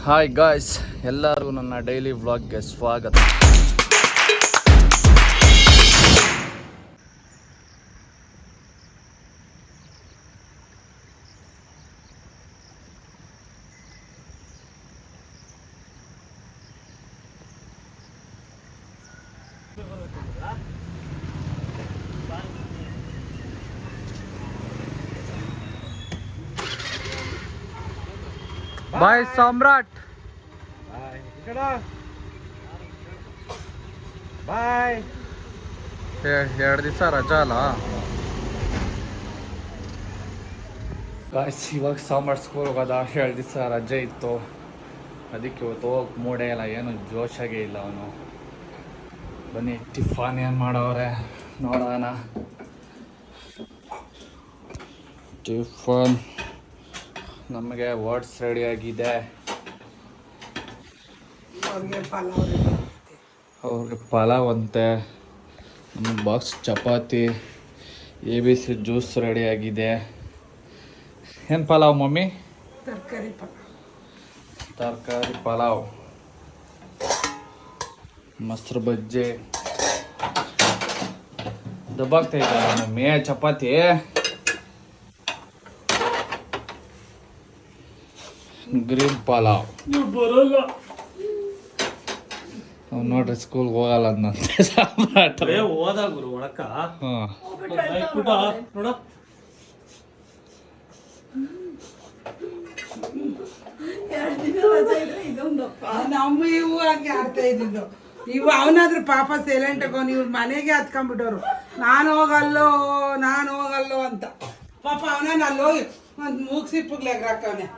Hi guys, ಎಲ್ಲರಿಗೂ ನನ್ನ daily ವ್ಲಾಗ್ಗೆ ಸ್ವಾಗತ. ಬಾಯ್ ಸಾಮ್ರಾಟ್. ಬಾಯ್. 2 ದಿವಸ ರಜಾ ಅಲ್ಲ ಗಾಯ್ಸ್. ಇವಾಗ ಸಾಮ್ರಾಟ್ ಸ್ಕೂಲ್ ಹೋಗೋದ. 2 ದಿವಸ ರಜೆ ಇತ್ತು, ಅದಕ್ಕೆ ಇವತ್ತು ಹೋಗಕ್ಕೆ ಮೂಡೇ ಇಲ್ಲ, ಏನು ಜೋಶಾಗೇ ಇಲ್ಲ ಅವನು. ಬನ್ನಿ ಟಿಫಾನ್ ಏನು ಮಾಡವ್ರೆ ನೋಡೋಣ. ಟಿಫನ್ ನಮಗೆ ವರ್ಡ್ಸ್ ರೆಡಿ ಆಗಿದೆ. ಅವ್ರಿಗೆ ಪಲಾವ್ ಅಂತೆ, ನಮಗೆ box chapati, ABC juice ready ಆಗಿದೆ. ಏನು ಪಲಾವ್ ಮಮ್ಮಿ? ತರಕಾರಿ ಪಲಾವ್, ಮೊಸರು ಬಜ್ಜಿ ದಬ್ಬಾಗ್ತೈತೆ ಮಮ್ಮಿ. ಚಪಾತಿ ಗ್ರೀನ್ ಪಲಾವ್. ಅವ್ನು ನೋಡ್ರಿ ಸ್ಕೂಲ್ಗೆ ಹೋಗಲ್ಲ ಅಂದಂತೆ ಸಾಮ್ರಾಟ್. ಹೋದ ಗುರು ಒಳಕ. ನೋಡ ನಮ್ಮ ಇವು ಹಂಗೆ ಆಡ್ತಾ ಇದ್ದಿದ್ದು. ಇವು ಅವನಾದ್ರೂ ಪಾಪ ಸೈಲೆಂಟ್ ಆಗೋನು, ಇವ್ರ ಮನೆಗೆ ಹತ್ಕೊಂಡ್ಬಿಟ್ಟವ್ರು. ನಾನು ಹೋಗಲ್ಲೋ ಅಂತ. ಪಾಪ ಅವನ ಅಲ್ಲಿ ಹೋಗಿ ಒಂದು ಮೂಗ್ಸಿಪ್ಪಗ್ಲಾಗ ಹಾಕವನೆ.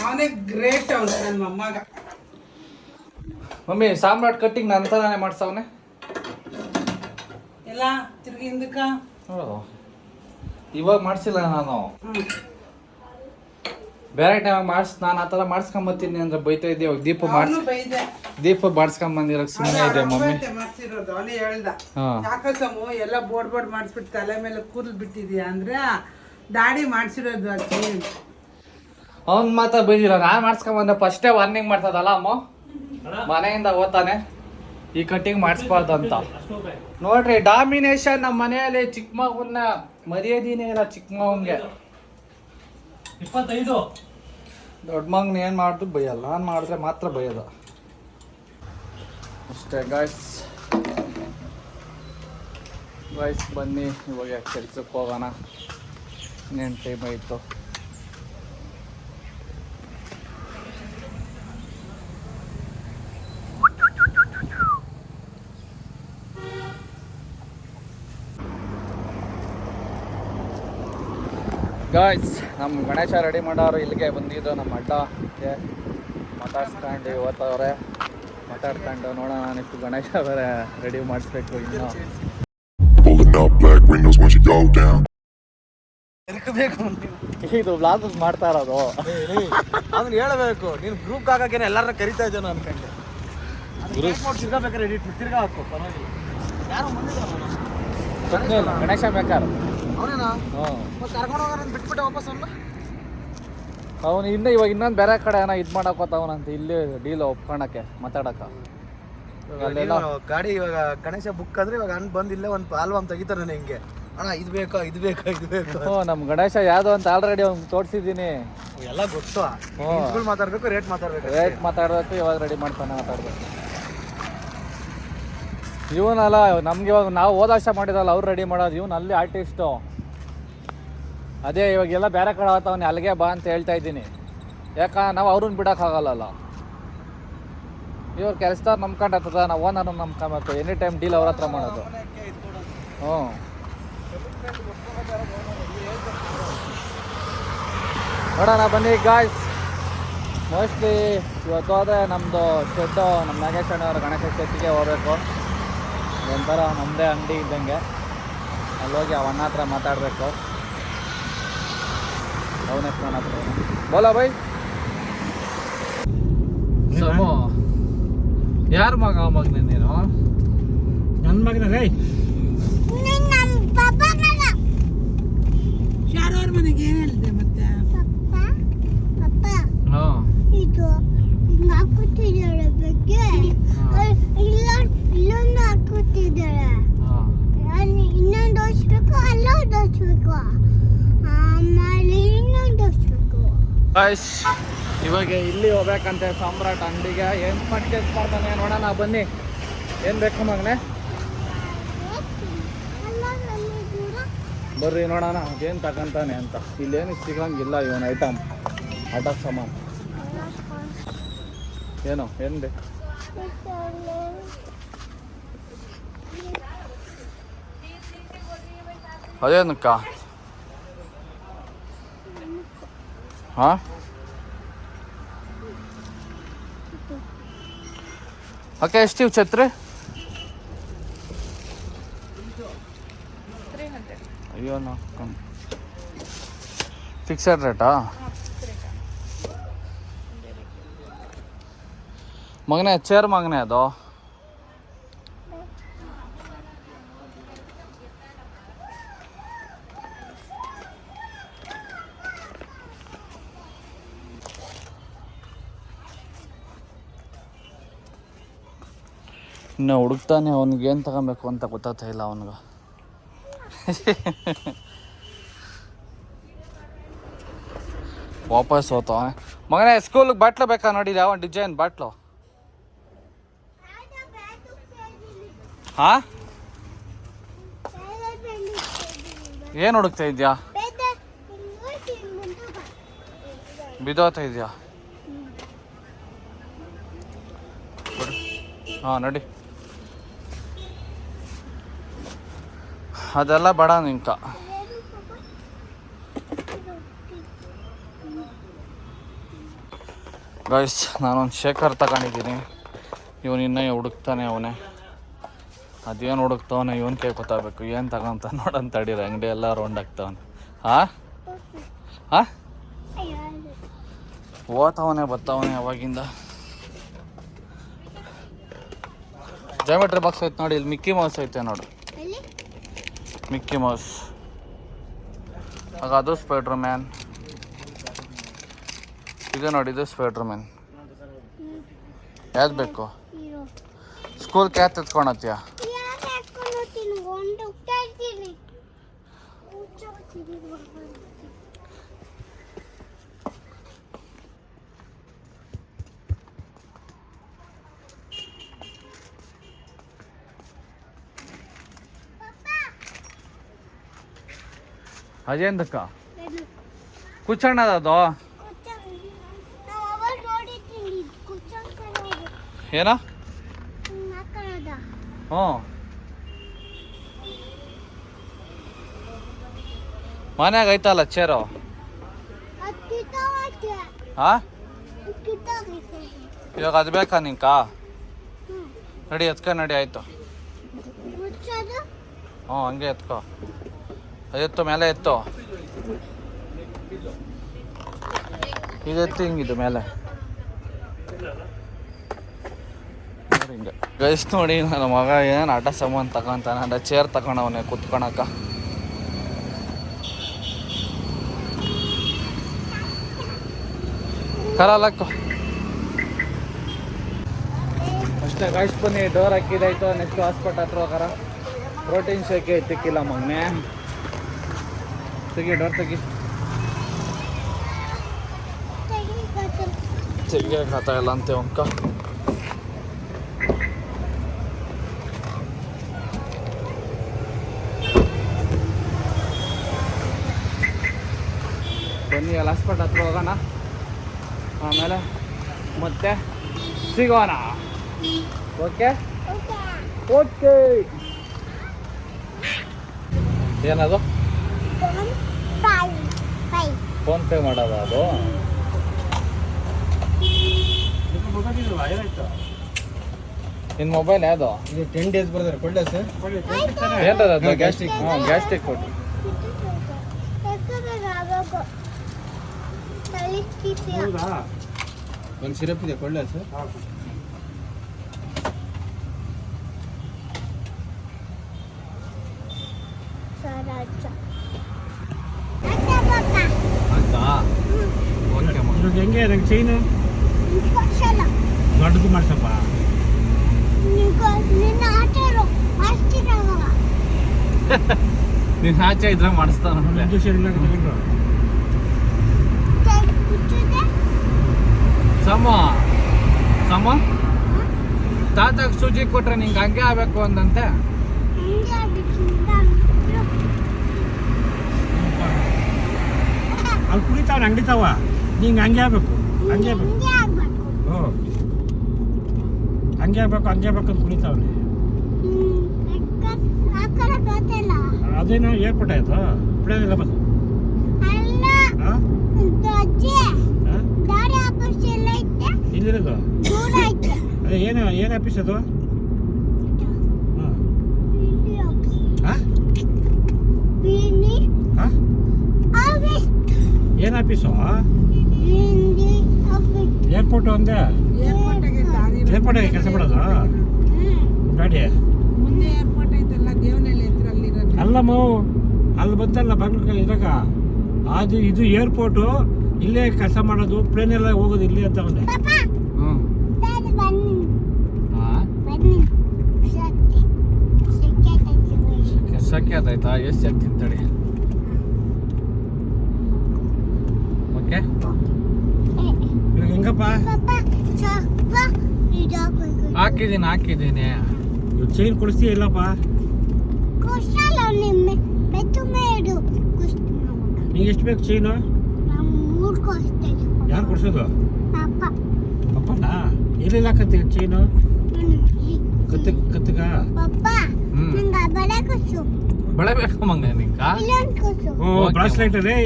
ಅವನೇ ಗ್ರೇಟ್ ಅವನು ನನ್ನ ಮೊಮ್ಮಗ. ಮಮ್ಮಿ ಸಾಮ್ರಾಟ್ ಕಟ್ಟಿಂಗ್ ನನ್ನ ಥರನೇ ಮಾಡ್ಸವನೆ ಎಲ್ಲ ತಿರ್ಗಿ ಹಿಂದಕ್ಕ. ಇವಾಗ ಮಾಡಿಸಿಲ್ಲ ನಾನು, ಬೇರೆ ಟೈಮಾಗ ನಾನು ಆ ಥರ ಮಾಡಿಸ್ಕೊಂಬತ್ತೀನಿ ಅಂದ್ರೆ ಬೈತಾ ಇದ್ದೆ. ಇವಾಗ ದೀಪ ಮಾಡಿಸ್ಕೊಂಬಂದಿರೋಕೆ ಸುಮ್ಮನೆ ಇದೆ ಮಮ್ಮಿ. ಮಾಡ್ಸಿರೋದು ಅವನೇ ಹೇಳ್ದ, ಯಾಕಸಮು ಎಲ್ಲ ಬೋರ್ಡ್ ಮಾಡಿಸ್ಬಿಟ್ಟು ತಲೆ ಮೇಲೆ ಕೂದಲು ಬಿಟ್ಟಿದೀಯ ಅಂದ್ರೆ ದಾಡಿ ಮಾಡ್ಸಿರೋದು ಅಜ್ಜಿ. ಅವ್ನು ಮಾತ್ರ ಬೈದಿಲ್ಲ, ನಾನು ಮಾಡಿಸ್ಕೊಂಬಂದೆ. ಫಸ್ಟೇ ವಾರ್ನಿಂಗ್ ಮಾಡ್ತದಲ್ಲ ಅಮ್ಮ, ಮನೆಯಿಂದ ಓದ್ತಾನೆ ಈ ಕಟ್ಟಿಂಗ್ ಮಾಡಿಸ್ಬಾರ್ದು ಅಂತ. ನೋಡ್ರಿ ಡಾಮಿನೇಷನ್ ನಮ್ಮ ಮನೆಯಲ್ಲಿ. ಚಿಕ್ಕ ಮಗುನ ಮರ್ಯಾದಿನೇ ಇಲ್ಲ ಚಿಕ್ಕ ಮಗನ್ಗೆ. 25 ದೊಡ್ಡ ಮಗನ ಏನು ಮಾಡಿದ್ರು ಬೈಯಲ್ಲ, ನಾನು ಮಾಡಿದ್ರೆ ಮಾತ್ರ ಬೈಯೋದು ಅಷ್ಟೇ. ಗಾಯ್ಸ್ ಬನ್ನಿ ಇವಾಗ ಕೆಲ್ಸಕ್ಕೆ ಹೋಗೋಣ. ಇನ್ನೇನು ಟೈಮ್ ಆಯಿತು. ಗಾಯ್ಸ್ ನಮ್ಮ ಗಣೇಶ ರೆಡಿ ಮಾಡೋರು ಇಲ್ಲಿಗೆ ಬಂದಿದ್ದು. ನಮ್ಮ ಅಡ್ಡಕ್ಕೆ ಮಾತಾಡ್ಸ್ಕೊಂಡು ಇವತ್ತವ್ರೆ ಮಾತಾಡ್ಕೊಂಡು ನೋಡೋಣ. ನಾನಿಷ್ಟು ಗಣೇಶ ಬೇರೆ ರೆಡಿ ಮಾಡಿಸ್ಬೇಕು ಇನ್ನು. ಇದು ಬ್ಲಾಗ್ ಮಾಡ್ತಾ ಇರೋದು ಅದನ್ನ ಹೇಳಬೇಕು. ನೀನು ಗ್ರೂಪ್ ಹಾಕೇನೆ ಎಲ್ಲಾರನ್ನ ಕರಿತಾ ಇದ್ದೇನೆ ಅನ್ಕೊಂಡೆ. ತಿರ್ಗಾಬೇಕಾರೆ ಎಡಿಟ್ ತಿರ್ಗಾ ಹಾಕೋ, ಪರವಾಗಿಲ್ಲ. ಯಾರು ಬಂದಿಲ್ಲ ಗಣೇಶ ಬೇಕಾರು ಅವನೇನಾ? ಕರ್ಕೊಂಡು ಹೋಗೋಣ ಬಿಟ್ಬಿಟ್ಟೆ ವಾಪಸ್ ಅವನ್ನ. ಅವನು ಇವಾಗ ಇನ್ನೊಂದು ಬೇರೆ ಕಡೆ ಏನೋ ಇದು ಮಾಡಕೋತಾವನಂತ. ಇಲ್ಲಿ ಡೀಲ್ ಒಪ್ಕೊಳಕ್ಕೆ ಮಾತಾಡಕ್ಕೆ ಗಾಡಿ. ಇವಾಗ ಗಣೇಶ ಬುಕ್ ಅಂದ್ರೆ ಇವಾಗ ಅಣ್ಣ ಬಂದು ಇಲ್ಲೇ ಒಂದು ಆಲ್ಬಮ್ ತೆಗಿತಾರೆ ಹಿಂಗೆ. ಅಣ್ಣ ಇದು ಬೇಕಾ ಇದು ಬೇಕು. ನಮ್ಮ ಗಣೇಶ ಯಾವುದು ಅಂತ ಆಲ್ರೆಡಿ ಅವ್ನು ತೋರಿಸಿದ್ದೀನಿ. ಎಲ್ಲ ಗೊತ್ತು. ಮಾತಾಡ್ಬೇಕು, ರೇಟ್ ಮಾತಾಡ್ಬೇಕು. ಇವಾಗ ರೆಡಿ ಮಾಡ್ತಾನೆ ಮಾತಾಡ್ಬೇಕು. ಇವನಲ್ಲ ನಮ್ಗೆ ಇವಾಗ ನಾವು ಹೋದಾಶ ಮಾಡಿದಲ್ಲ ಅವ್ರು ರೆಡಿ ಮಾಡೋದು. ಇವನು ಅಲ್ಲಿ ಆರ್ಟಿಸ್ಟು. ಅದೇ ಇವಾಗೆಲ್ಲ ಬೇರೆ ಕಡೆ ಆತವನೇ, ಅಲ್ಲಿಗೆ ಬಾ ಅಂತ ಹೇಳ್ತಾ ಇದ್ದೀನಿ. ನಾವು ಅವ್ರನ್ನ ಬಿಡೋಕ್ಕಾಗಲ್ಲ. ಇವ್ರು ಕೆಲಸದವ್ರು ನಂಬ್ಕೊಂಡಾಗ್ತದ, ನಾವು ಓನರ್ ನಂಬ್ಕೊಬೇಕು. ಎನಿ ಟೈಮ್ ಡೀಲ್ ಅವ್ರ ಹತ್ರ ಮಾಡೋದು. ನೋಡೋಣ ಬನ್ನಿ ಗಾಯ್ಸ್. ಮೋಸ್ಟ್ಲಿ ಇವತ್ತು ಹೋದರೆ ನಮ್ಮದು ಶೆಡ್ಡು, ನಮ್ಮ ನಾಗೇಶ್ ಅಣ್ಣವ್ರ ಗಣೇಶ ಶೆಟ್ಟಿಗೆ ಹೋಗ್ಬೇಕು. ಒಂಥರ ನಮ್ಮದೇ ಅಂಗಡಿ ಇದ್ದಂಗೆ. ಅಲ್ಲಿ ಹೋಗಿ ಅವನ ಹತ್ರ ಮಾತಾಡಬೇಕು. ಅವನ ಹತ್ರ ಬೋಲಾ ಬೈ. ಸಮೋ ಯಾರ ಮಗನೇ ನೀನು? ನನ್ನ ಮಗನ ರೈ. ಶಾರವ್ರ ಮನೆಗೆ ಏನು ಹೇಳಿದೆ ಮತ್ತೆ? ಇದು ಗಾಯ್ಸ್ ಇವಾಗ ಇಲ್ಲಿ ಹೋಗ್ಬೇಕಂತೆ ಸಾಮ್ರಾಟ್ ಅಂಗಡಿಗೆ. ಏನು ಪರ್ಚೇಸ್ ಮಾಡ್ತಾನೆ ನೋಡೋಣ ಬನ್ನಿ. ಏನು ಬೇಕು ಮಗನೇ? ಬರ್ರಿ ನೋಡೋಣ ಏನು ತಗೊಂತಾನೆ ಅಂತ. ಇಲ್ಲೇನು ಸಿಗಂಗಿಲ್ಲ ಇವನ್ ಐಟಮ್ ಆಟ ಸಾಮಾನು. ಏನು ಬೇಕು? ಅದೇನಕ್ಕ? ಹಾಂ ಓಕೆ. ಎಷ್ಟಿವ್ ಛತ್ರಿ? ಅಯ್ಯೋ ನಾ ಫಿಕ್ಸೆಡ್ ರೇಟಾ? ಮಗನೇ ಚೇರ್ ಮಗನೇ ಅದು. ಇನ್ನು ಹುಡುಕ್ತಾನೆ ಅವ್ನಿಗೆ ಏನು ತಗೊಬೇಕು ಅಂತ ಗೊತ್ತಾಗ್ತಾ ಇಲ್ಲ ಅವನಿಗೆ. ವಾಪಸ್ ಹೋತವ ಮಗನೇ. ಸ್ಕೂಲಿಗೆ ಬಾಟ್ಲು ಬೇಕಾ ನೋಡಿ, ಯಾವ ಡಿಸೈನ್ ಬಾಟ್ಲು? ಹಾಂ ಏನು ಹುಡುಕ್ತಾ ಇದೆಯಾ? ಬಿದ್ದೋಗ್ತಾ ಇದೆಯಾ? ಹಾಂ ನಡಿ. ಅದೆಲ್ಲ ಬೇಡ ನಿಂಕ. ಗೈಸ್ ನಾನೊಂದು ಶೇಖರ್ ತಗೊಂಡಿದ್ದೀನಿ. ಇವನು ಇನ್ನೂ ಹುಡುಕ್ತಾನೆ ಅವನೇ. ಅದೇನು ಹುಡುಕ್ತವನೆ ಇವನ್ ಕೈ ಗೊತ್ತಾಗಬೇಕು. ಏನು ತಗೊಂತ ನೋಡಂತ ತಡೀರ. ಅಂಗಡಿ ಎಲ್ಲ ರೌಂಡ್ ಆಗ್ತವನೆ. ಹಾಂ ಹಾಂ ಓದ್ತವನೆ ಬರ್ತಾವನೆ ಅವಾಗಿಂದ. ಜಾಮೆಟ್ರಿ ಬಾಕ್ಸ್ ಐತೆ ನೋಡಿ. ಇಲ್ಲಿ ಮಿಕ್ಕಿ ಮೌಸ್ ಐತೆ ನೋಡು. Mickey Mouse. ಆಗ ಅದು ಸ್ಪೈಡರ್ ಮ್ಯಾನ್. ಇದು ನೋಡಿ, ಇದು ಸ್ಪೈಡರ್ ಮ್ಯಾನ್. ಯಾವ್ದು ಬೇಕು? School cath ಎತ್ಕೊಳತ್ತೀಯ? ಅದೇಂದಕ್ಕ? ಕುಚ್ಚಣ್ಣದ ಅದು ಏನ? ಹ್ಞೂ ಮನ್ಯಾಗ ಐತಲ್ಲ ಚೇರು. ಹಾಂ ಇವಾಗ ಅದು ಬೇಕಾ ನಿಂಕ? ನಡಿ ಎತ್ಕೊ ನಡಿ. ಆಯಿತು. ಹ್ಞೂ ಹಂಗೆ ಎತ್ಕೊ. ಅದೆತ್ತು ಮೇಲೆ ಎತ್ತು. ಇದೆತ್ತು ಹಿಂಗಿದ್ದು ಮೇಲೆ ಹಿಂಗೆ. ಗೈಸ್ ನೋಡಿ ನನ್ನ ಮಗ ಏನು ಆಟ ಸಾಮಾನು ತಗೊಂತಾನೆ. ಅಂದ್ರೆ ಚೇರ್ ತಗೊಂಡವನೆ ಕುತ್ಕೊಳಕ. ಕರಲಕ್ಕು ಅಷ್ಟೇ. ಗೈಸ್ ಬನ್ನಿ, ಡೋರ್ ಹಾಕಿದಾಯ್ತು. ನೆಕ್ಸ್ಟ್ ಹಾಸ್ಪಿಟಲ್ ಹತ್ರ ಹೋಗಾರ. ಪ್ರೋಟೀನ್ ಶೇಕ್ ತಿಕ್ಕಿಲ್ಲ ಮಗನೇ. ತೆಗಿ ಡೋರ್ ತೆಗಿ. ತೆಗಿಯಕ್ಕೆ ಇಲ್ಲ ಅಂತೆ ಅಂಕ. ಬನ್ನಿ ಅಲ್ಲಿ ಹಾಸ್ಪಿಟಲ್ ಹತ್ರ ಹೋಗೋಣ. ಆಮೇಲೆ ಮತ್ತೆ ಸಿಗೋಣ. Okay okay. ಏನದು? ಫೋನ್ ಪೇ ಮಾಡೋದ ಅದು? ನಿನ್ನ ಮೊಬೈಲ್ ಯಾವುದು? 10 days ಬರ್ತಾರೆ. ಕೊಳ್ಳೆ ಸರ್ ಏನದು? ಗ್ಯಾಸ್ಟ್ರಿಕ್. ಹ್ಞೂ ಗ್ಯಾಸ್ಟ್ರಿಕ್ ಕೊಟ್ಟು. ಒಂದು ಸಿರಪ್ ಇದೆ, ಕೊಳ್ಳೆ ಸರ್. ಹೆಂಗೆ ನಂಗೆ ಚೈನು ದೊಡ್ಡದು ಮಾಡ್ಸಪ್ಪ. ನೀನು ಆಚೆ ಇದ್ರೆ ಮಾಡಿಸ್ತಾನ. ಸಮ ಸಮ ತಾತಾಗ ಸೂಜಿ ಕೊಟ್ರೆ ನಿಂಗೆ ಹಂಗೆ ಆಗ್ಬೇಕು ಅಂದಂತೆ. ಅಲ್ಲಿ ಕುಡಿತಾವ ಅಂಗಡಿತಾವ ನಿಂಗೆ ಹಂಗೆ ಆಗ್ಬೇಕು ಹಂಗೆ ಆಗ್ಬೇಕು. ಹ್ಞೂ ಹಂಗೆ ಆಗ್ಬೇಕು ಹಂಗೆ ಆಗ್ಬೇಕು ಅಂತ ಕುಡಿತಾವನೆ. ಅದೇನೋ ಏರ್ಪೋರ್ಟ್ ಆಯ್ತು ಬಿಡೋದಿಲ್ಲ ಬಸ್. ಇಲ್ಲಿರೋದು ಅದೇ ಏನು ಆಫೀಸ್ ಅದು? ಏನು ಆಫೀಸು? ಏರ್ಪೋರ್ಟ್ ಒಂದೇ. ಏರ್ಪೋರ್ಟಾಗೆ ಕೆಲಸ ಮಾಡೋದು ಗಾಡಿ? ಮುಂದೆ ಏರ್ಪೋರ್ಟ್ ಐತಲ್ಲ ದೇವನಹಳ್ಳಿ ಹತ್ರ ಅಲ್ಲಿರೋದು. ಅಲ್ಲಮ್ಮ ಅಲ್ಲಿ ಬಂತಲ್ಲ ಬೆಂಗಳೂರು ಇದಾಗ ಅದು ಇದು ಏರ್ಪೋರ್ಟು ಇಲ್ಲೇ ಕೆಲಸ ಮಾಡೋದು ಪ್ಲೇನ್ ಎಲ್ಲ ಹೋಗೋದು ಇಲ್ಲಿ ಅಂತ ಒಂದೇ. ಸಖ್ಯ ಆಯ್ತಾ? ಎಷ್ಟು ಆಗ್ತೀನಿ ತಡಿ. ಓಕೆ ಇವಾಗ ಹೆಂಗಪ್ಪ ಹಾಕಿದ್ದೀನಿ. ಚೈನ್ ಕೊಡಿಸ್ತೀಯ ಇಲ್ಲಪ್ಪ? ನಿಂಗೆ ಎಷ್ಟು ಬೇಕು ಚೈನು? ಯಾರು ಕೊಡ್ಸೋದು? ಅಪ್ಪನ ಎಲ್ಲಿಲ್ಲ ಕತ್ತಿ ಚೈನು ಕತ್ತಗ ಬಳೆ ಬೇಕು ಮಂಗ ನಿಂಗ? ಓ ಬ್ರಾಸ್ಲೈಟ್ ರೀ,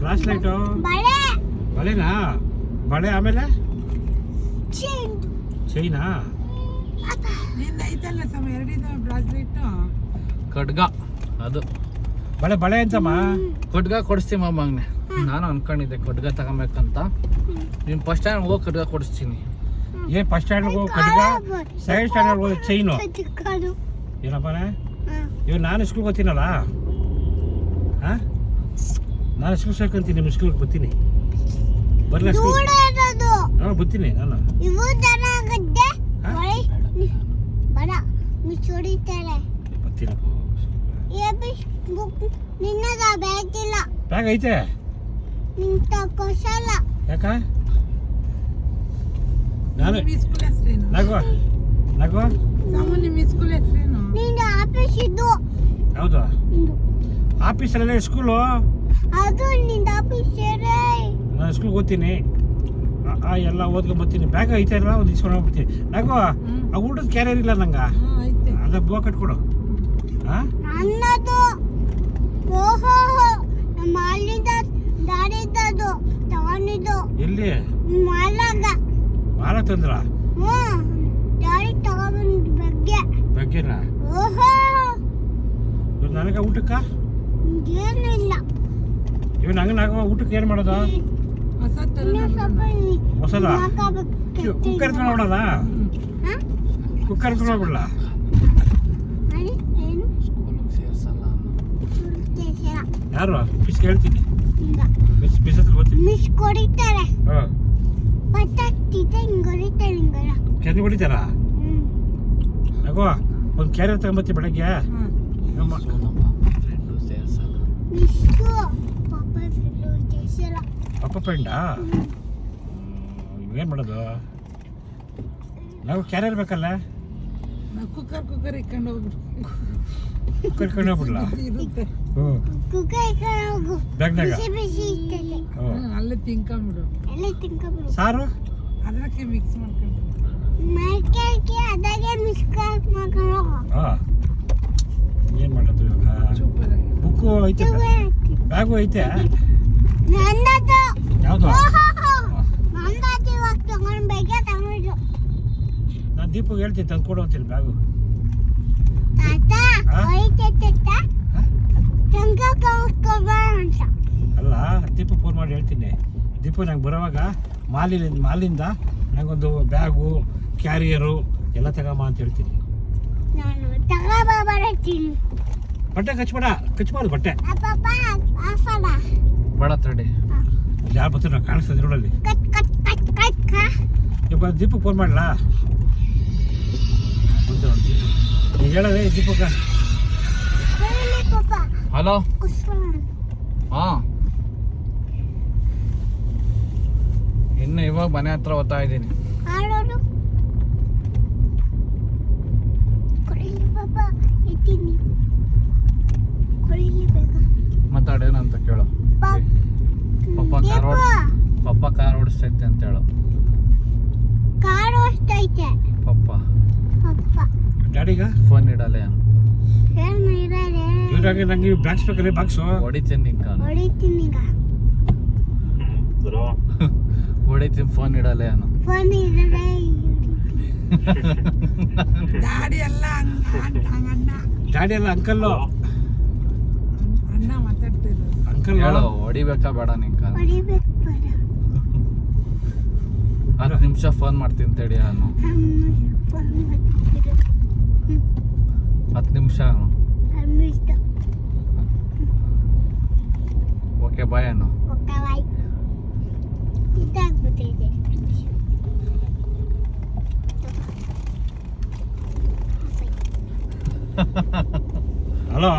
ಬ್ರಾಸ್ಲೈಟು ಬಳೆನಾ? ಬಳೆ ಆಮೇಲೆ ಚೈನಾ ಐತಲ್ಲ ಸಮ ಎರಡಿದಾವೆ ಬ್ರಾಸ್ಲೆಟ್. ಖಡ್ಗ ಅದು ಬಳೆ ಬಳೆ ಅಂತಮ್ಮ. ಖಡ್ಗ ಕೊಡಿಸ್ತೀವಿ ಮಮ್ಮಂಗ್ನೆ. ನಾನು ಅನ್ಕೊಂಡಿದ್ದೆ ಖಡ್ಗ ತಗೊಬೇಕಂತ. ನೀನು ಫಸ್ಟ್ ಸ್ಟ್ಯಾಂಡ್ ಹೋಗಿ ಖಡ್ಗ ಕೊಡಿಸ್ತೀನಿ. ಏನ್ ಫಸ್ಟ್ ಸ್ಟ್ಯಾಂಡರ್ಡ್ ಹೋಗಿ ಖಡ್ಗ, ಸೆಕೆಂಡ್ ಸ್ಟ್ಯಾಂಡರ್ಡ್ ಹೋಗಿ ಚೈನು ಏನಪ್ಪ? ಇವಾಗ ನಾನು ಸ್ಕೂಲ್ಗೆ ಬರ್ತೀನಲ್ಲ, ಹಾಂ ನಾನು ಸ್ಕೂಲ್ ಸೇರ್ಕೊಂತೀನಿ, ನಿಮ್ಮ ಸ್ಕೂಲ್ಗೆ ಬರ್ತೀನಿ. ಬರಲ್ಲ ಸ್ಕೂಲ್? ಹಾಂ ಬರ್ತೀನಿ ನಾನು. ಬರ್ತೀನಪ್ಪ. ಬ್ಯಾಗ್ ಐತೆ ಯಾಕ? ನಾನು ನಗೋ ನಗೋ. ಹೌದು ಆಫೀಸಲ್ಲೇ ಸ್ಕೂಲು. ನಾನು ಸ್ಕೂಲ್ಗೆ ಓದ್ತೀನಿ, ಎಲ್ಲ ಓದ್ಕೊಂಡ್ ಬರ್ತೀನಿ. ಬ್ಯಾಗ್ ಐತೆ ಅಲ್ಲ, ಒಂದು ಇಸ್ಕೊಂಡು ಹೋಗ್ಬಿಡ್ತೀನಿ. ನಗೋ ಆ ಊಟದ ಕ್ಯಾರಿಯರ್ ಇಲ್ಲ ನಂಗೆ, ಅದ ಬೋ ಕಟ್ಕೊಡು. ಹಾಂ ಎಲ್ಲಿ ಮಾಲ ತಂದ್ರ ಬಗ್ಗೆನಾ? ನನಗ ಊಟಕ್ಕ ಇವ್ ನಂಗೆ ನಾಗ ಊಟಕ್ಕೆ ಏನು ಮಾಡೋದು? ಹೊಸದ ಕುಕ್ಕರ್ ನೋಡೋಣ, ಕುಕ್ಕರ್ ನೋಡ್ಬಿಡಲ್ಲ. ಯಾರು ಮಿಸ್ ಹೇಳ್ತೀನಿ, ಮಿಸ್ ಹತ್ರ ಬರ್ತೀನಿ. ಕ್ಯಾರಿ ಹೊಡಿತಾರ? ನಗೋ ಒಂದು ಕ್ಯಾರಿಯರ್ ತಗೊಂಬತ್ತಿ ಬೆಳಗ್ಗೆ. ಪಪ್ಪ ಫ್ರೆಂಡಾ? ಏನು ಮಾಡೋದು? ನಾವು ಕ್ಯಾರಿಯರ್ ಬೇಕಲ್ಲ. ಕುಕ್ಕರ್ ಇಟ್ಕೊಂಡು ಹೋಗ್ಬಿಡು. ಕುಕ್ಕರ್ ಇಟ್ಕೊಂಡು ಹೋಗ್ಬಿಡ್ಲ? ಬ್ಯಾಗ್ನಾಗ ಅಲ್ಲೇ ತಿನ್ಕೊಂಬಿಡು. ಸಾರು ಅದಕ್ಕೆ ಮಿಕ್ಸ್ ಮಾಡ್ಕೊಂಡು ಏನು ಮಾಡೋದು ಇವಾಗ? ಬುಕ್ಕು ಐತೆ, ಬ್ಯಾಗು ಐತೆ. ಯಾವುದು? ನಾನು ದೀಪಗೆ ಹೇಳ್ತೀನಿ ತಂದು ಕೊಡು ಅಂತೀನಿ ಬ್ಯಾಗು. ಅಲ್ಲ ದೀಪ ಫೋನ್ ಮಾಡಿ ಹೇಳ್ತೀನಿ. ದೀಪ ನಂಗೆ ಬರೋವಾಗ ಮಾಲಿಂದ ನಂಗೊಂದು ಬ್ಯಾಗು ಕ್ಯಾರಿಯರು ಎಲ್ಲ ತಗೊಂಬ ಅಂತ ಹೇಳ್ತೀನಿ. ಬಟ್ಟೆ ಕಚ್ಬಾರ್ದು ಬಟ್ಟೆ. ಬೇಡ ತಡಿ, ಯಾರು ಬರ್ತಾರೆ ಕಾಣಿಸ್ತದೆ ನೋಡಲ್ಲಿ. ಇವಾಗ ದೀಪಕ್ಕೆ ಫೋನ್ ಮಾಡಲಾ? ಹೇಳದೆ ದೀಪಕ್ಕ. ಹಲೋ. ಹಾಂ ಇವಾಗ ಮನೆ ಹತ್ರ ಓದ್ತಾ ಇದ್ದೀನಿ. ಆಡೋದು ಕೊಡಿಲಿ ಪಾಪ ಇಟ್ಟಿನಿ ಕೊಡಿಲಿ ಬೇಗ ಮಾತಾಡೇನಂತ ಕೇಳು. ಪಪ್ಪ ಕಾರ್ ಓಡಿಸ್ತೈತೆ ಅಂತ ಹೇಳು. ಕಾರ್ ಓಡಿಸ್ತೈತೆ ಪಪ್ಪ ಡ್ಯಾಡಿಗ ಫೋನ್ ಇಡಲ್ಲ ಏನು ಇರಲ್ಲ ಇವ್ರಾಗೆ ನಂಗೆ ಬ್ಯಾಗ್ಸ್ ಬೇಕಲ್ಲ ಬಾಕ್ಸು ಹೊಡಿತೀನಿ ನಿಂಕ ಹೊಡಿತೀನಿ ಈಗ ಹೊಡಿತೀನಿ ಫೋನ್ ಇಡಲ್ಲ ಏನು ಫೋನ್ ಇರಲ್ಲ ಡ್ಯಾಡಿ ಎಲ್ಲ ಅಣ್ಣ ಡ್ಯಾಡಿ ಎಲ್ಲ ಅಂಕಲ್ಲು ಅಣ್ಣ ಮಾತಾಡ್ತಿದ್ರು. ಅಂಕಲ್ ಹೇಳು ಹೊಡಿಬೇಕಾ ಬೇಡ ನಿಂಕ. ಹೊಡಿಬೇಕು ಬೇಡ 10 ನಿಮಿಷ ಫೋನ್ ಮಾಡ್ತೀನಿ ತಡಿ ನಾನು. ಫೋನ್ ಮಾಡ್ತಿದ್ರು 10 ನಿಮಿಷ. ಇಷ್ಟ ಓಕೆ ಬಾಯ್ ಅನ್ನು. Okay bye. ಇದಾಗ್ಬಿಟ್ಟಿದೆ ಹಲೋ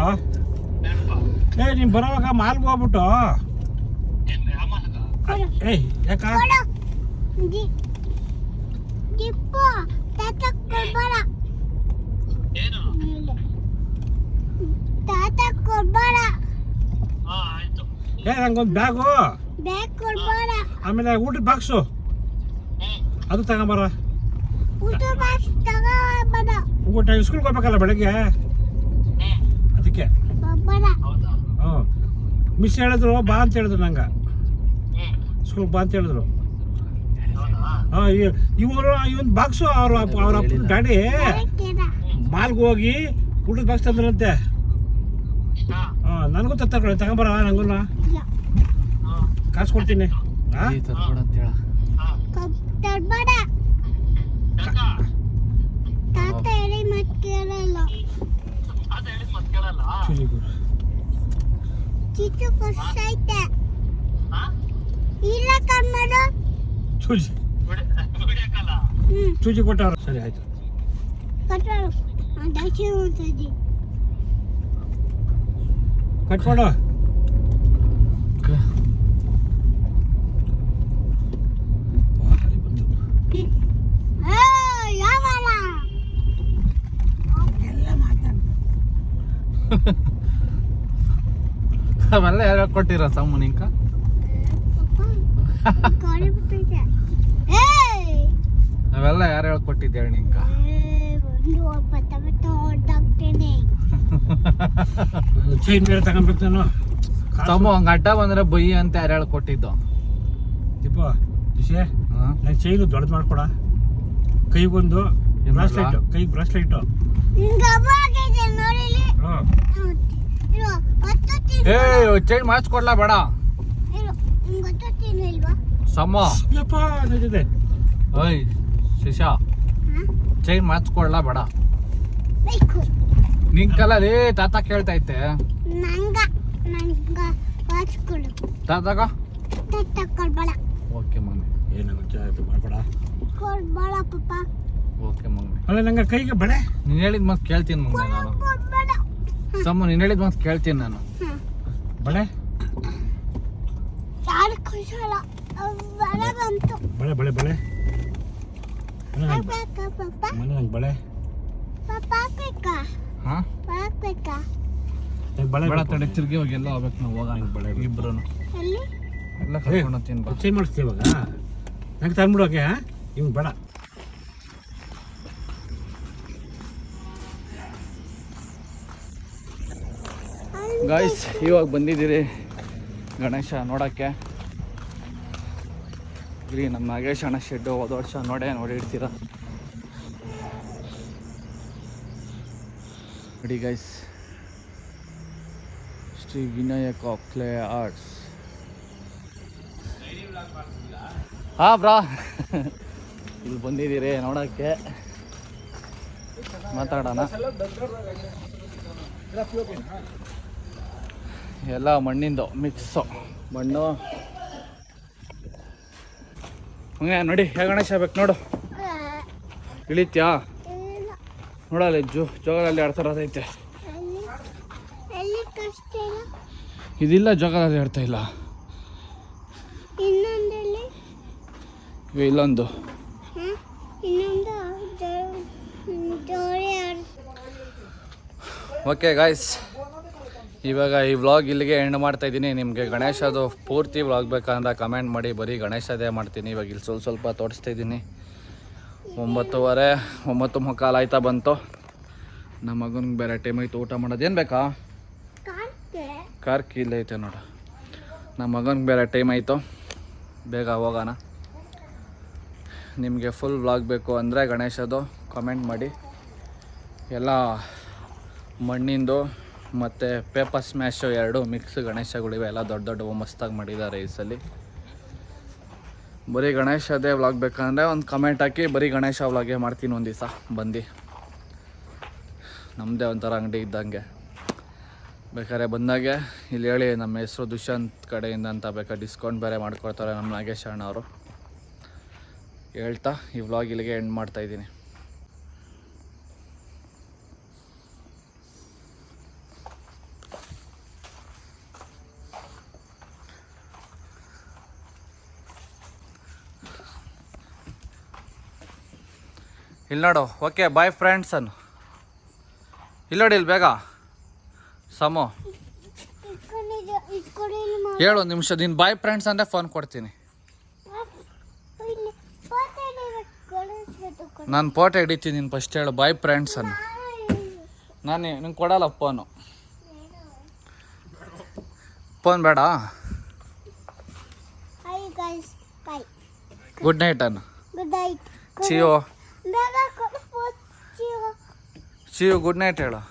ಏ ನೀನ್ ಬರೋವಾಗ ಮಾಲ್ಗೆ ಹೋಗ್ಬಿಟ್ಟು ಏಯ್ ಯಾಕ ಕೊಡು ಟಿಪ್ಪು ತಾತಕ್ ಕೊಡ್ಬೇಡ ತಾತಕ್ ಕೊಡ್ಬೇಡ ಏ ನಂಗೊಂದು ಬ್ಯಾಗು ಬ್ಯಾಗ್ ಕೊಡ್ಬೇಡ ಆಮೇಲೆ ಊಟದ ಬಾಕ್ಸು ಅದು ತಗೊಂಬರ. ಊಟ ಬಾಕ್ಸ್ ತಗೋಬೇಡ ಊಟ ಸ್ಕೂಲ್ಗೆ ಹೋಗ್ಬೇಕಲ್ಲ ಬೆಳಗ್ಗೆ ಅದಕ್ಕೆ. ಕೊಡ್ಬೇಡ ಹ್ಞೂ ಮಿಸ್ ಹೇಳಿದ್ರು ಬಾ ಅಂತ ಹೇಳಿದ್ರು ನಂಗೆ ಸ್ಕೂಲ್ಗೆ ಬಾ ಅಂತ ಹೇಳಿದ್ರು. ಹಾಂ ಇವರು ಇವನ್ ಬಾಕ್ಸು ಅವ್ರ ಅಪ್ಪನ ಗಾಡಿ ಮಾಲ್ಗೆ ಹೋಗಿ ಊಟದ ಬಾಕ್ಸ್ ತಂದ್ರಂತೆ. ಹಾಂ ನನಗೂ ತಗೊಂಬರ ನಂಗೂ ಕಾಸು ಕೊಡ್ತೀನಿ. ಹಾಂ ತರ್ಬೇಡ ತಾತ ಹೇಳಿ ಮತ್ತೆ ಕೇಳಲ್ಲ ಚಿಚ್ಚು ಕೊಡ್ಸೈತೆ ಇಲ್ಲ ಕಮ್ಮಡು ಚೂಜಿ ಚೂಜಿ ಕೊಟ್ಟವ್ರು. ಸರಿ ಆಯ್ತು ಕಟ್ಟೋರು ದಕ್ಷಿಣ ಅಂತದಿ ಕಟ್ಕೊಡು. ಯಾವಲ್ಲ ಎಲ್ಲ ಮಾತಾಡ್ತಾರೆ. ಅವೆಲ್ಲ ಯಾರು ಕೊಟ್ಟಿರ ಸಮ್ಮು ನಿಂಕ? ಗಾಡಿ ಬಿಟ್ಟಿದೆ ಅವೆಲ್ಲ ಯಾರು ಹೇಳ್ಕೊಟ್ಟಿದ್ದೆ ಹೇಳಿ ನಿಂಕ? ಹೊರಟಾಗ್ತೇನೆ ಚೈನ್ ಬೇರೆ ತಗೊಂಡ್ಬೇಕು ನಾನು. ಸಮ್ಮು ಹಂಗ ಅಡ್ಡ ಬಂದ್ರೆ ಬೈ ಅಂತ ಯಾರು ಹೇಳ್ಕೊಟ್ಟಿದ್ದು? ದೀಪ ವಿಷಯ ನಂಗೆ ಚೈನು ದೊಡ್ಡದು ಮಾಡ್ಕೊಡ. ಕೈಗೊಂದು ಬ್ರಾಸ್ಲೆಟ್, ಕೈಗೆ ಬ್ರಾಸ್ಲೆಟ್. ನೋಡಿಲಿ ಏ ಚೈನ್ ಮಾಡಿಸ್ಕೊಡ್ಲಾ ಬೇಡ ಗೊತ್ತಿಲ್ವಾ ಸಮ್ಮ. ಯಪ್ಪ ನಡೀತಿದೆ. ಓಯ್ ಶಿಶಾ ಚೈನ್ ಮಾಡಿಸ್ಕೊಡ್ಲಾ ಬೇಡ ಬೇಕು ನಿಂಕಲ್ಲ ಲೇ ತಾತ ಕೇಳ್ತೈತೆ. ನಂಗ ವಾಚ್ಕೊಡು ತಾತಾಗ ಕೊಡ್ಬೇಡ ಓಕೆ ಮಮ್ಮಿ. ಏನಂತ ಮಾಡ್ಬೇಡ ಕೊಡ್ಬೇಡ ಪಪ್ಪ ಓಕೆ ಮಮ್ಮಿ. ಅಲ್ಲ ನಂಗೆ ಕೈಗೆ ಬಳೆ ನೀನ್ ಹೇಳಿದ ಮಾತು ಕೇಳ್ತೀನಿ ಮಮ್ಮಿ ನಾನು. ಕೊಡ್ಬೇಡ ಸಮ್ಮ ನೀನ್ ಹೇಳಿದ ಮಾತು ಕೇಳ್ತೀನಿ ನಾನು. ಬಳೆ ಯಾರು ಖುಷಲ್ಲ ಬರ ಬಂತು ಬಳೆ ಬಳೆ ಬಳೆ ಪಪ್ಪ ಮನೆ ನಂಗೆ ಬಳೆ ಪಪ್ಪ ಬೇಕಾ ಹಾ ಬೇಕಾ ನಂಗೆ ಬಳೆ ಬೇಡ ತಡೆ ತಿರ್ಗಿ ಹೋಗಿ ಎಲ್ಲ ಹೋಗ್ಬೇಕು ನಾವು ಹೋಗೋಣ ಬಳೆ ಇಬ್ರು ಎಲ್ಲಿ ಎಲ್ಲ ಕರ್ಕೊಂಡು ಹೋಗ್ತೀನಿ ಬಾ. ಚೇಂಜ್ ಮಾಡಿಸ್ತೀವಿ ಇವಾಗ. ನಂಗೆ ತಂದ್ಬಿಡೋಕೆ ಇವ್ನು ಬೇಡ. ಗಾಯ್ಸ್ ಇವಾಗ ಬಂದಿದ್ದೀರಿ ಗಣೇಶ ನೋಡೋಕ್ಕೆ. ಇಲ್ಲಿ ನಮ್ಮ ನಾಗೇಶ್ ಅಣ್ಣ ಶೆಡ್ಡು ಹೋದ ವರ್ಷ ನೋಡಿರ್ತೀರ. ನೋಡಿ guys, Shri Vinayaka clay arts. ಹಾಂ ಬ್ರಾ ಇಲ್ಲಿ ಬಂದಿದ್ದೀರಿ ನೋಡೋಕ್ಕೆ, ಮಾತಾಡೋಣ. ಎಲ್ಲ ಮಣ್ಣಿಂದು ಮಿಕ್ಸು ಮಣ್ಣು ಹಂಗೆ ನೋಡಿ. ಹೇಗೆ ಗಣೇಶ ಬೇಕು ನೋಡು, ಇಳಿತ್ಯಾ ನೋಡಲ್ಲ ಜೋಗದಲ್ಲಿ ಆಡ್ತಾರದೈತೆ. ಇದಿಲ್ಲ ಜೋಗದಲ್ಲಿ ಆಡ್ತಾ ಇಲ್ಲ. ಇಲ್ಲೊಂದು ಇನ್ನೊಂದು ಜೋಡಿ ಓಕೆ ಗಾಯ್ಸ್, ಇವಾಗ ಈ ವ್ಲಾಗ್ ಇಲ್ಲಿಗೆ ಎಂಡ್ ಮಾಡ್ತಾ ಇದ್ದೀನಿ. ನಿಮಗೆ ಗಣೇಶದು ಪೂರ್ತಿ ವ್ಲಾಗ್ ಬೇಕಂದ್ರೆ ಕಮೆಂಟ್ ಮಾಡಿ. ಬರೀ ಗಣೇಶದೇ ಮಾಡ್ತೀನಿ. ಇವಾಗ ಇಲ್ಲಿ ಸ್ವಲ್ಪ ತೋರಿಸ್ತಾ ಇದ್ದೀನಿ. 9:30 9:45 ಆಯ್ತಾ ಬಂತು. ನಮ್ಮ ಮಗನಿಗೆ ಬೇರೆ ಟೈಮ್ ಆಯ್ತು ಊಟ ಮಾಡೋದು. ಏನು ಬೇಕಾ? ಕಾರ್ ಕೀಲ್ ಐತೆ ನೋಡು. ನಮ್ಮ ಮಗನಿಗೆ ಬೇರೆ ಟೈಮ್ ಆಯಿತು, ಬೇಗ ಹೋಗೋಣ. ನಿಮಗೆ ಫುಲ್ ವ್ಲಾಗ್ ಬೇಕು ಅಂದರೆ ಗಣೇಶದು ಕಮೆಂಟ್ ಮಾಡಿ. ಎಲ್ಲ ಮಣ್ಣಿಂದು ಮತ್ತು ಪೇಪರ್ ಸ್ಮ್ಯಾಶು 2 ಮಿಕ್ಸ್ ಗಣೇಶಗಳಿವೆ. ಎಲ್ಲ ದೊಡ್ಡ ದೊಡ್ಡ ಮಸ್ತಾಗಿ ಮಾಡಿದ್ದಾರೆ ಈ ಸಲ. ಬರೀ ಗಣೇಶದೇ ವ್ಲಾಗ್ ಬೇಕಂದರೆ ಒಂದು ಕಮೆಂಟ್ ಹಾಕಿ. ಬರೀ ಗಣೇಶ ವ್ಲಾಗೇ ಮಾಡ್ತೀನಿ ಒಂದು ದಿವಸ ಬಂದು. ನಮ್ಮದೇ ಒಂಥರ ಅಂಗಡಿ ಇದ್ದಂಗೆ. ಬೇಕಾದ್ರೆ ಬಂದಾಗೆ ಇಲ್ಲಿ ಹೇಳಿ, ನಮ್ಮ ಹೆಸರು ದುಷ್ಯಂತ್ ಕಡೆಯಿಂದ ಅಂತ. ಬೇಕಾದ್ರೆ ಡಿಸ್ಕೌಂಟ್ ಬೇರೆ ಮಾಡ್ಕೊಡ್ತಾರೆ ನಮ್ಮ ನಾಗೇಶ್ ಅಣ್ಣ ಅವರು. ಹೇಳ್ತಾ ಈ ವ್ಲಾಗ್ ಇಲ್ಲಿಗೆ ಎಂಡ್ ಮಾಡ್ತಾಯಿದ್ದೀನಿ. ಇಲ್ಲಿ ನೋಡು. ಓಕೆ ಬಾಯ್ ಫ್ರೆಂಡ್ಸ್ ಅನ್ನು. ಇಲ್ಲಿ ನೋಡಿ, ಇಲ್ಲಿ ಬೇಗ ಸಮೋ ಹೇಳು 1 ನಿಮಿಷ. ನೀನು ಬಾಯ್ ಫ್ರೆಂಡ್ಸ್ ಅಂದರೆ ಫೋನ್ ಕೊಡ್ತೀನಿ. ನಾನು ಫೋಟೋ ಹಿಡಿತೀನಿ. ನೀನು ಫಸ್ಟ್ ಹೇಳು ಬಾಯ್ ಫ್ರೆಂಡ್ಸ್ ಅನ್ನು. ನಾನು ನಿಂಗೆ ಕೊಡಲ್ಲ ಫೋನು. ಫೋನ್ ಬೇಡ. ಗುಡ್ ನೈಟ್ ಅನ್ನು. ಚಿಯೋ ಗುಡ್ ನೈಟ್ ಹೇಳು.